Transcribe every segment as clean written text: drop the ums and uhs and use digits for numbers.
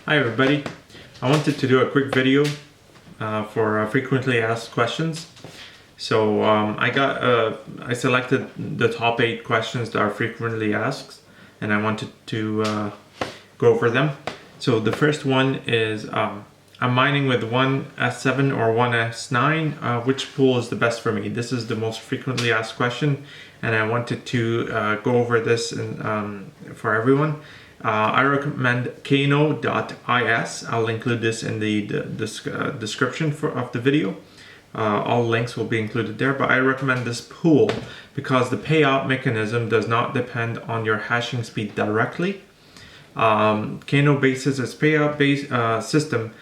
Hi everybody. I wanted to do a quick video for frequently asked questions. So I selected the top 8 questions that are frequently asked, and I wanted to go over them. So the first one is, I'm mining with one S7 or one S9. Which pool is the best for me? This is the most frequently asked question, and I wanted to go over this for everyone. I recommend kano.is. I'll include this in the description of the video. All links will be included there, but I recommend this pool because the payout mechanism does not depend on your hashing speed directly. Kano bases its payout system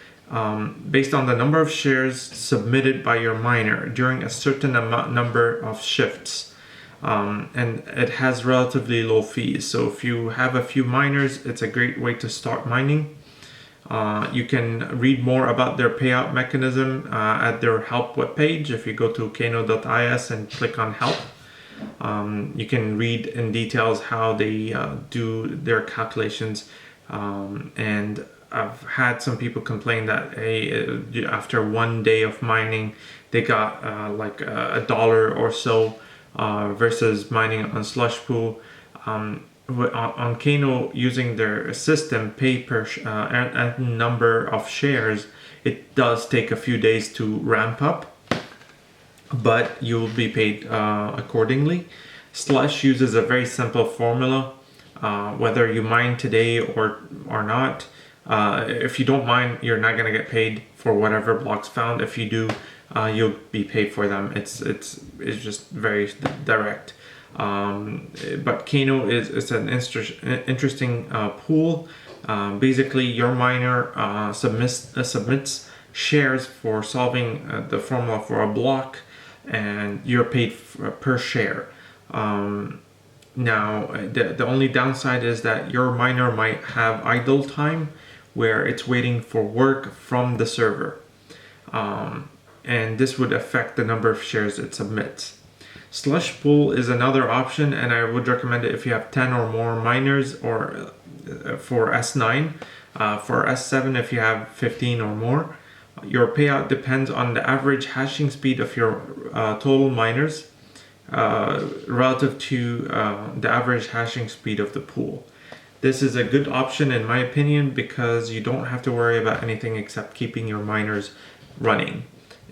based on the number of shares submitted by your miner during a certain number of shifts. And it has relatively low fees. So if you have a few miners, it's a great way to start mining. You can read more about their payout mechanism at their help webpage. If you go to kano.is and click on help, you can read in details how they do their calculations. And I've had some people complain that after one day of mining, they got like $1 or so versus mining on Slush Pool. On Kano, using their system, pay per number of shares, it does take a few days to ramp up, but you will be paid accordingly. Slush uses a very simple formula. Whether you mine today or not, if you don't mine, you're not going to get paid for whatever blocks found. If you do, you'll be paid for them. It's just very direct. But Kano is an interesting pool. Basically, your miner submits shares for solving the formula for a block, and you're paid per share. Now, the only downside is that your miner might have idle time where it's waiting for work from the server. And this would affect the number of shares it submits. Slush Pool is another option, and I would recommend it if you have 10 or more miners, or for S9. For S7, if you have 15 or more. Your payout depends on the average hashing speed of your total miners relative to the average hashing speed of the pool. This is a good option in my opinion because you don't have to worry about anything except keeping your miners running.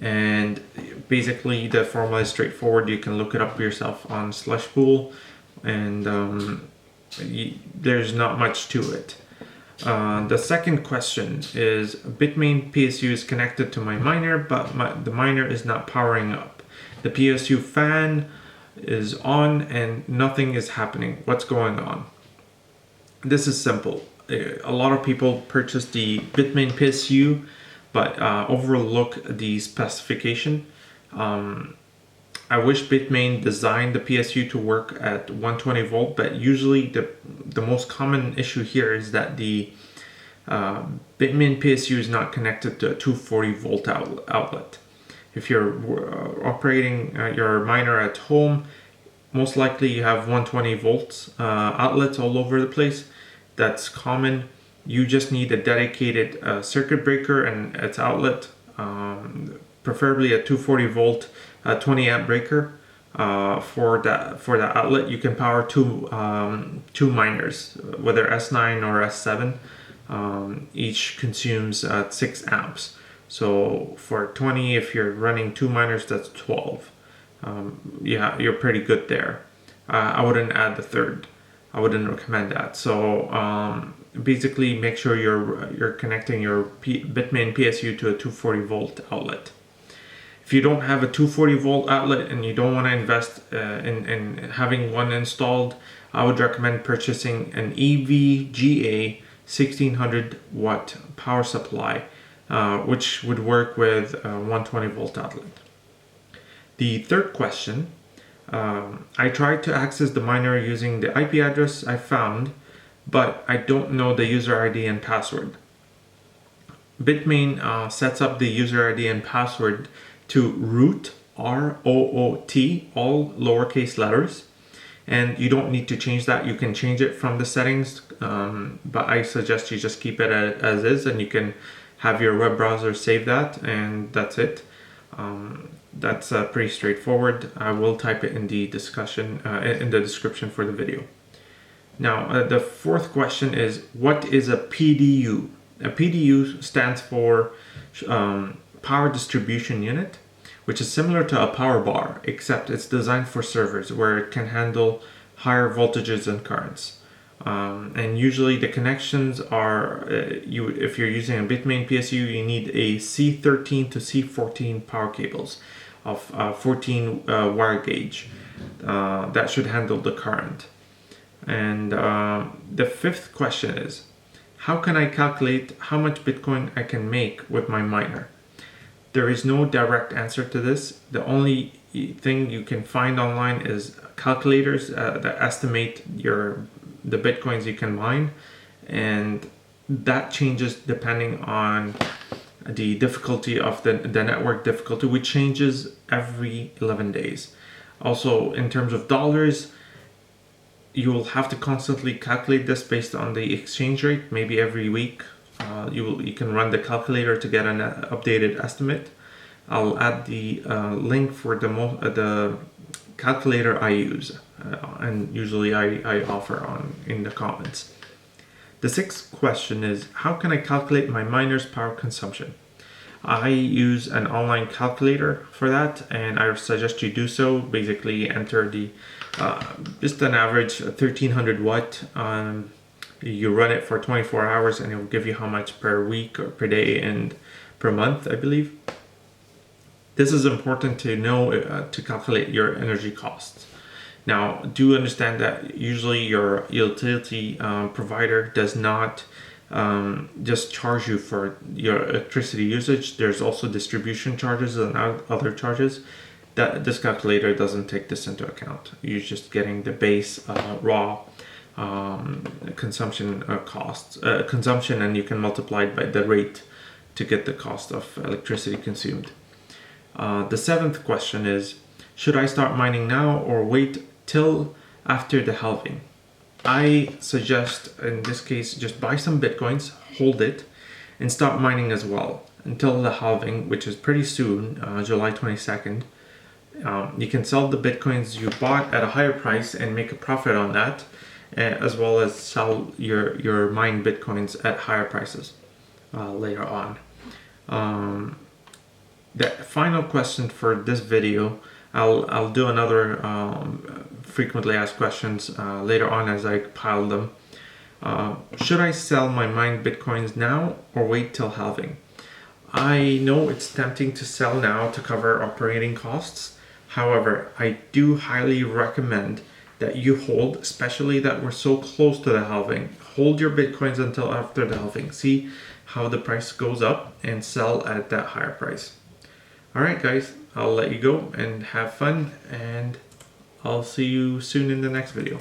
And basically the formula is straightforward. You can look it up yourself on Slush Pool, and there's not much to it. The second question is, Bitmain PSU is connected to my miner, but the miner is not powering up. The PSU fan is on and nothing is happening. What's going on? This is simple. A lot of people purchase the Bitmain PSU but overlook the specification. I wish Bitmain designed the PSU to work at 120 volt, but usually the most common issue here is that the Bitmain PSU is not connected to a 240 volt outlet. If you're operating your miner at home, most likely you have 120 volts outlets all over the place. That's common. You just need a dedicated circuit breaker and its outlet, preferably a 240 volt 20 amp breaker for that outlet. You can power two miners, whether S9 or S7. Each consumes 6 amps. So for 20, if you're running 2 miners, that's 12. Yeah, you're pretty good there. I wouldn't add the third. I wouldn't recommend that. So basically make sure you're connecting your Bitmain PSU to a 240 volt outlet. If you don't have a 240 volt outlet and you don't want to invest in having one installed, I would recommend purchasing an EVGA 1600 watt power supply, which would work with a 120 volt outlet. The third question, I tried to access the miner using the IP address I found, but I don't know the user ID and password. Bitmain sets up the user ID and password to root, R-O-O-T, all lowercase letters, and you don't need to change that. You can change it from the settings but I suggest you just keep it as is, and you can have your web browser save that, and that's it. That's pretty straightforward. I will type it in the discussion in the description for the video. Now, the fourth question is, what is a PDU? A PDU stands for Power Distribution Unit, which is similar to a power bar, except it's designed for servers where it can handle higher voltages and currents. And usually the connections are, if you're using a Bitmain PSU, you need a C13 to C14 power cables of 14 wire gauge. That should handle the current. And the fifth question is, how can I calculate how much Bitcoin I can make with my miner? There is no direct answer to this. The only thing you can find online is calculators that estimate the Bitcoins you can mine, and that changes depending on the difficulty of the network difficulty, which changes every 11 days. Also, in terms of dollars, you will have to constantly calculate this based on the exchange rate. Maybe every week you can run the calculator to get an updated estimate. I'll add the link for the calculator I use, and usually I offer in the comments. The sixth question is, how can I calculate my miner's power consumption? I use an online calculator for that, and I suggest you do so. Basically enter the just an average 1300 watt. You run it for 24 hours and it will give you how much per week or per day and per month, I believe. This is important to know to calculate your energy costs. Now, do understand that usually your utility provider does not just charge you for your electricity usage. There's also distribution charges and other charges. That this calculator doesn't take this into account. You're just getting the base raw consumption costs, consumption, and you can multiply it by the rate to get the cost of electricity consumed. The seventh question is, should I start mining now or wait till after the halving? I suggest in this case just buy some Bitcoins, hold it, and start mining as well until the halving, which is pretty soon, July 22nd. You can sell the Bitcoins you bought at a higher price and make a profit on that, as well as sell your mined Bitcoins at higher prices later on. The final question for this video, I'll do another frequently asked questions later on as I pile them. Should I sell my mined Bitcoins now or wait till halving? I know it's tempting to sell now to cover operating costs. However, I do highly recommend that you hold, especially that we're so close to the halving. Hold your Bitcoins until after the halving. See how the price goes up and sell at that higher price. All right, guys, I'll let you go and have fun, and I'll see you soon in the next video.